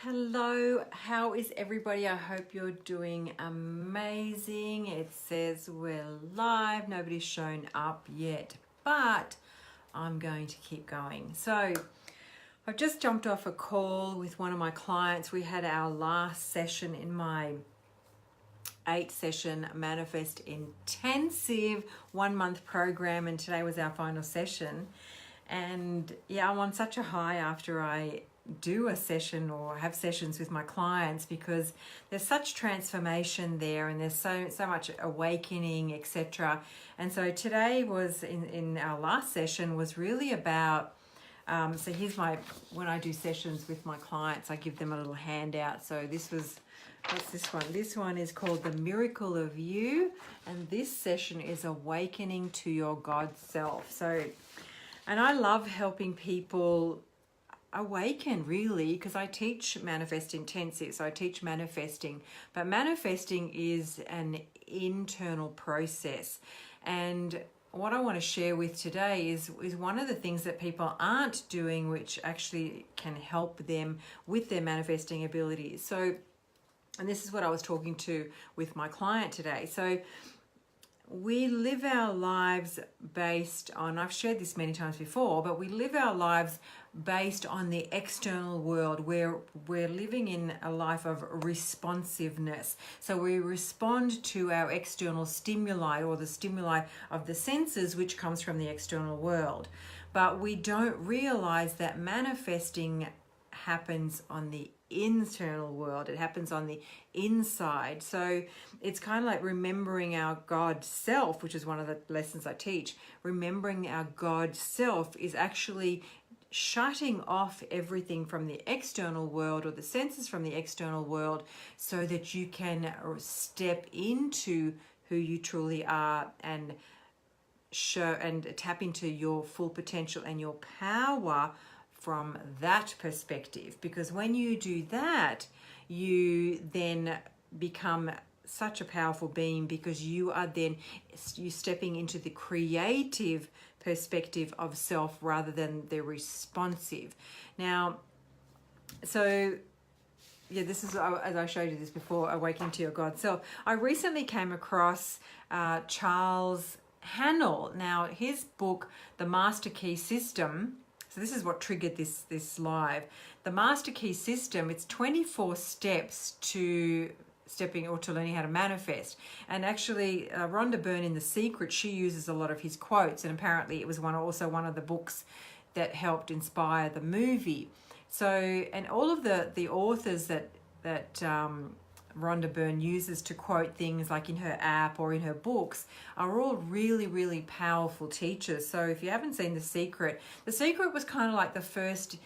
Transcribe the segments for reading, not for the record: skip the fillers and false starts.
Hello, how is everybody? I hope you're doing amazing. It says we're live, nobody's shown up yet, but I'm going to keep going. So I've just jumped off a call with one of my clients. We had our last session in my 8-session Manifest Intensive 1-month program, and today was our final session. And yeah, I'm on such a high after I do a session or have sessions with my clients, because there's such transformation there and there's so much awakening, etc. And so today was in our last session was really about so here's when I do sessions with my clients, I give them a little handout. So what's this one? This one is called The Miracle of You, and this session is Awakening to Your God Self. And I love helping people awaken, really, because I teach Manifest Intensive, so I teach manifesting, but manifesting is an internal process. And what I want to share with today is one of the things that people aren't doing, which actually can help them with their manifesting abilities. So, and this is what I was talking to with my client today. So we live our lives based on, I've shared this many times before, but we live our lives based on the external world, where we're living in a life of responsiveness. So we respond to our external stimuli, or the stimuli of the senses, which comes from the external world. But we don't realize that manifesting happens on the internal world. It happens on the inside. So it's kind of like remembering our God self, which is one of the lessons I teach. Remembering our God self is actually shutting off everything from the external world, or the senses from the external world, so that you can step into who you truly are and show and tap into your full potential and your power from that perspective. Because when you do that, you then become such a powerful being, because you stepping into the creative perspective of self rather than the responsive. Now, so yeah, this is, as I showed you this before, Awakening to Your God Self. I recently came across Charles Haanel. Now, his book, The Master Key System. So this is what triggered this live. The Master Key System, it's 24 steps to learning how to manifest. And actually, Rhonda Byrne in The Secret, she uses a lot of his quotes, and apparently it was also one of the books that helped inspire the movie. So, and all of the authors that Rhonda Byrne uses to quote things like in her app or in her books are all really, really powerful teachers. So if you haven't seen The Secret was kind of like the first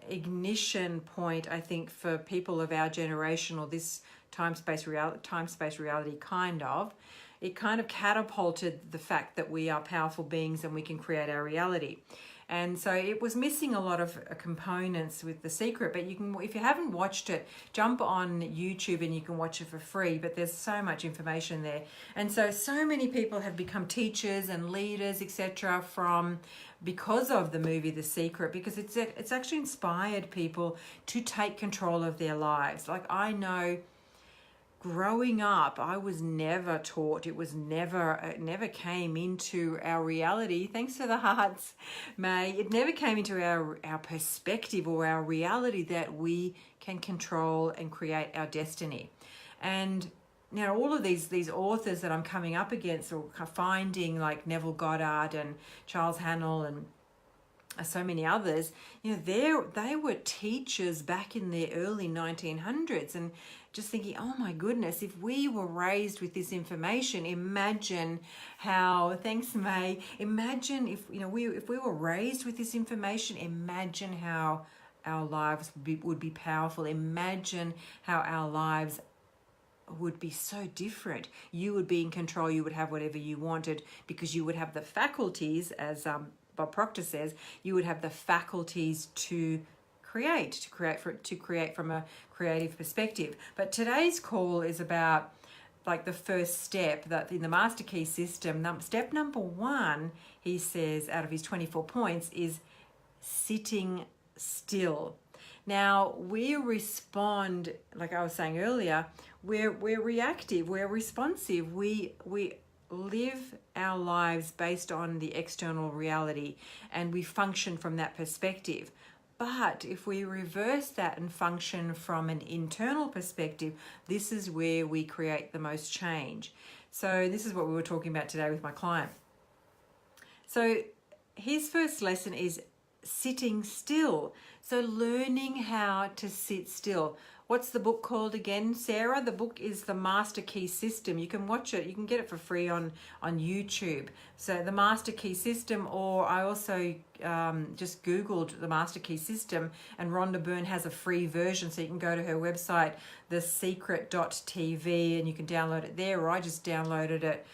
ignition point, I think, for people of our generation, or this time-space reality kind of. It kind of catapulted the fact that we are powerful beings and we can create our reality. And so it was missing a lot of components with The Secret, but you can, if you haven't watched it, jump on YouTube and you can watch it for free, but there's so much information there. And so many people have become teachers and leaders, etc., because of the movie The Secret, because it's actually inspired people to take control of their lives. Like, I know growing up, I was never taught. It never came into our reality. Thanks for the hearts, May. It never came into our perspective or our reality that we can control and create our destiny. And now all of these authors that I'm coming up against, or finding, like Neville Goddard and Charles Haanel and so many others, they were teachers back in the early 1900s, and just thinking, oh my goodness, if we were raised with this information, imagine how, thanks May, imagine if we were raised with this information, imagine how our lives would be powerful. Imagine how our lives would be so different. You would be in control, you would have whatever you wanted, because you would have the faculties, as Bob Proctor says, you would have the faculties to create from a creative perspective. But today's call is about, like, the first step that in the Master Key System. Step number 1, he says, out of his 24 points, is sitting still. Now, we respond, like I was saying earlier, we're reactive, we're responsive, we live our lives based on the external reality, and we function from that perspective. But if we reverse that and function from an internal perspective, this is where we create the most change. So this is what we were talking about today with my client. So his first lesson is sitting still. So learning how to sit still. What's the book called again, Sarah? The book is The Master Key System. You can watch it. You can get it for free on YouTube. So The Master Key System, or I also just Googled The Master Key System, and Rhonda Byrne has a free version. So you can go to her website, thesecret.tv, and you can download it there, or I just downloaded it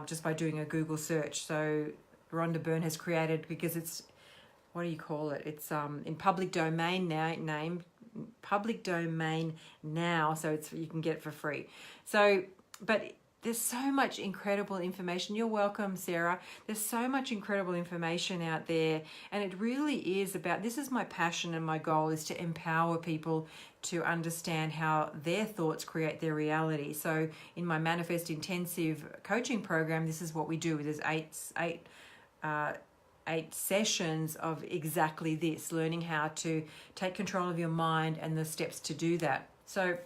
just by doing a Google search. So Rhonda Byrne has created, because it's, what do you call it? It's in public domain now, public domain now, so it's, you can get it for free. So, but there's so much incredible information. You're welcome, Sarah. There's so much incredible information out there, and it really is about, this is my passion and my goal, is to empower people to understand how their thoughts create their reality. So in my Manifest Intensive coaching program, this is what we do. There's eight sessions of exactly this, learning how to take control of your mind and the steps to do that. So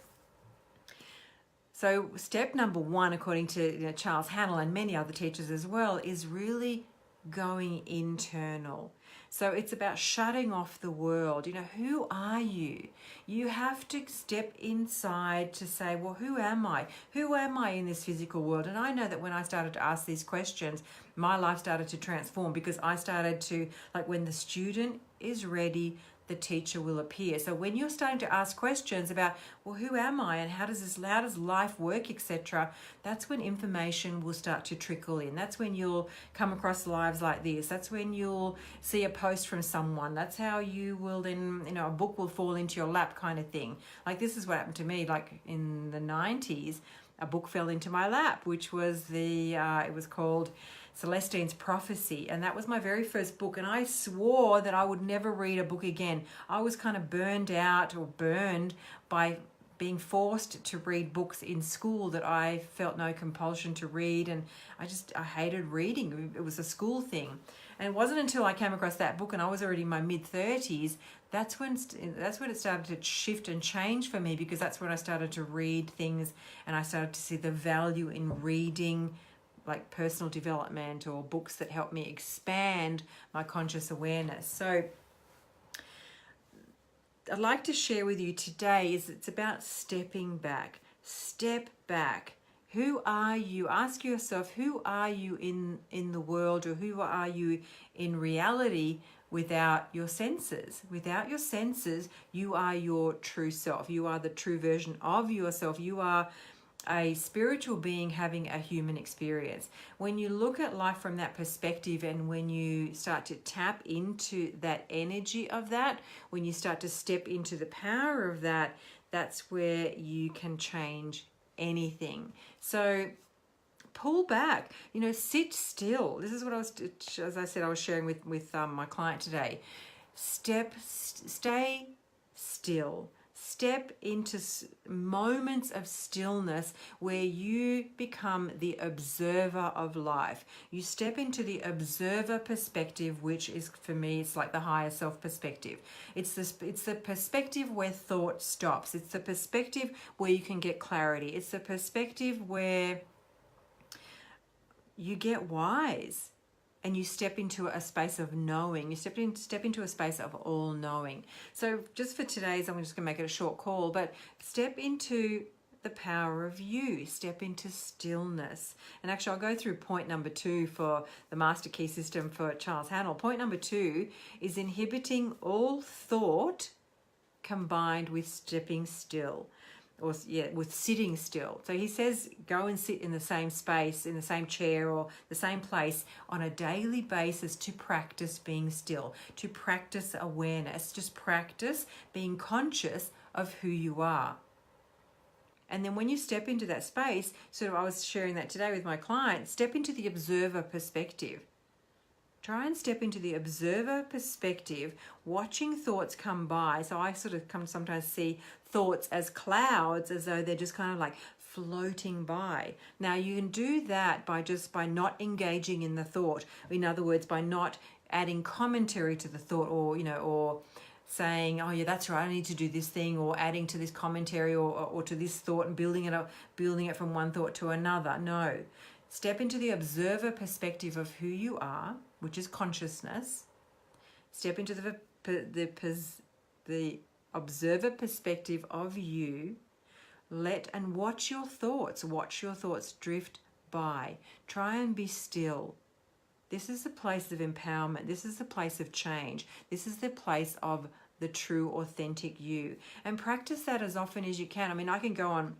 step number one, according to Charles Haanel and many other teachers as well, is really going internal. So it's about shutting off the world. Who are you? You have to step inside to say, well, who am I? Who am I in this physical world? And I know that when I started to ask these questions, my life started to transform, because I started to, like, when the student is ready, the teacher will appear. So when you're starting to ask questions about, well, who am I, and how does life work, etc., that's when information will start to trickle in. That's when you'll come across lives like this. That's when you'll see a post from someone. That's how you will then, a book will fall into your lap, kind of thing. Like, this is what happened to me, like in the 90s, a book fell into my lap, which was it was called Celestine's Prophecy, and that was my very first book, and I swore that I would never read a book again. I was kind of burned by being forced to read books in school that I felt no compulsion to read, and I hated reading. It was a school thing. And it wasn't until I came across that book, and I was already in my mid-30s, that's when it started to shift and change for me, because that's when I started to read things, and I started to see the value in reading, like personal development or books that help me expand my conscious awareness. So I'd like to share with you today is it's about stepping back. Step back. Who are you? Ask yourself, who are you in the world, or who are you in reality without your senses? Without your senses, you are your true self. You are the true version of yourself. You are a spiritual being having a human experience. When you look at life from that perspective, and when you start to tap into that energy of that, when you start to step into the power of that, that's where you can change anything. So pull back, sit still. This is what as I said, I was sharing with my client today. Stay still. Step into moments of stillness where you become the observer of life. You step into the observer perspective, which is, for me, it's like the higher self perspective. It's the perspective where thought stops. It's the perspective where you can get clarity. It's the perspective where you get wise. And you step into a space of knowing. You step into a space of all knowing. So just for today's, I'm just going to make it a short call, but step into the power of you. Step into stillness. And actually, I'll go through point number 2 for the Master Key System for Charles Haanel. Point number 2 is inhibiting all thought combined with stepping still. With sitting still. So he says, go and sit in the same space, in the same chair or the same place on a daily basis to practice being still, to practice awareness, just practice being conscious of who you are. And then when you step into that space, I was sharing that today with my client, step into the observer perspective. Try and step into the observer perspective, watching thoughts come by. So I sort of sometimes see thoughts as clouds, as though they're just kind of like floating by. Now you can do that by not engaging in the thought. In other words, by not adding commentary to the thought, or saying, oh yeah, that's right, I need to do this thing, or adding to this commentary or to this thought and building it from one thought to another. No. Step into the observer perspective of who you are, which is consciousness. Step into the observer perspective of you. Watch your thoughts. Watch your thoughts drift by. Try and be still. This is the place of empowerment. This is the place of change. This is the place of the true, authentic you. And practice that as often as you can. I mean, I can go on,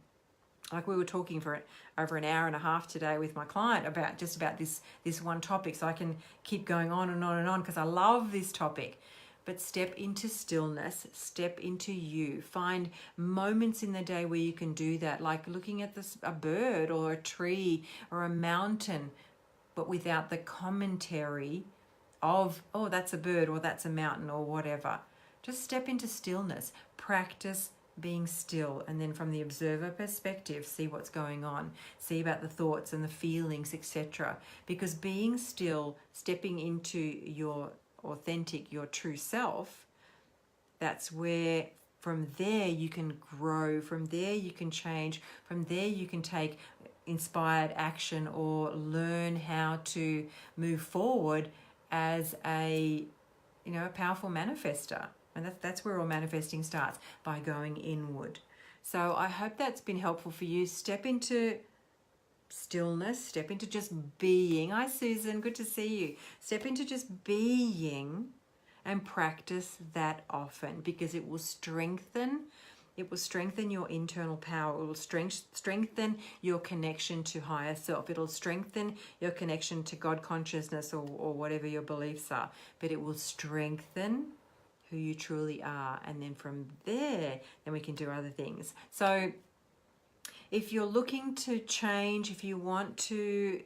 like we were talking for over an hour and a half today with my client about this one topic. So I can keep going on and on and on because I love this topic. But step into stillness, step into you. Find moments in the day where you can do that, like looking at a bird or a tree or a mountain, but without the commentary of, oh, that's a bird or that's a mountain or whatever. Just step into stillness. Practice being still, and then from the observer perspective, see what's going on. See about the thoughts and the feelings, etc. Because being still, stepping into your authentic, your true self, that's where from there you can grow, from there you can change, from there you can take inspired action or learn how to move forward as a powerful manifester. And that's where all manifesting starts, by going inward. So I hope that's been helpful for you. Step into stillness, step into just being. Hi Susan, good to see you. Step into just being and practice that often, because it will strengthen your internal power. It will strengthen your connection to higher self. It'll strengthen your connection to God consciousness or whatever your beliefs are. But it will strengthen who you truly are. And then from there, then we can do other things. So if you're looking to change, if you want to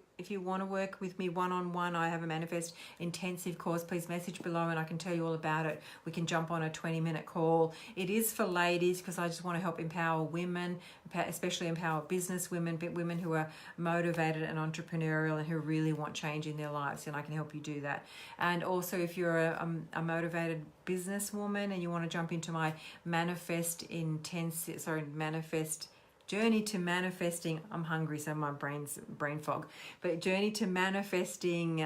work with me one-on-one, I have a Manifest Intensive course. Please message below and I can tell you all about it. We can jump on a 20-minute call. It is for ladies because I just want to help empower women, especially empower business women, but women who are motivated and entrepreneurial and who really want change in their lives, and I can help you do that. And also if you're a motivated businesswoman and you want to jump into my Journey to Manifesting, I'm hungry so my brain's brain fog, but Journey to Manifesting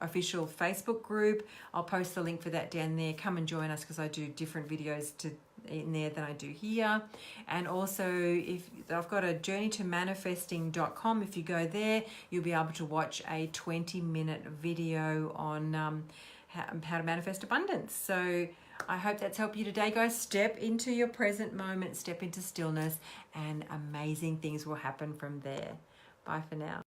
official Facebook group. I'll post the link for that down there. Come and join us because I do different videos in there than I do here. And also if I've got a journeytomanifesting.com. If you go there, you'll be able to watch a 20-minute video on how to manifest abundance. So I hope that's helped you today, guys. Step into your present moment, step into stillness, and amazing things will happen from there. Bye for now.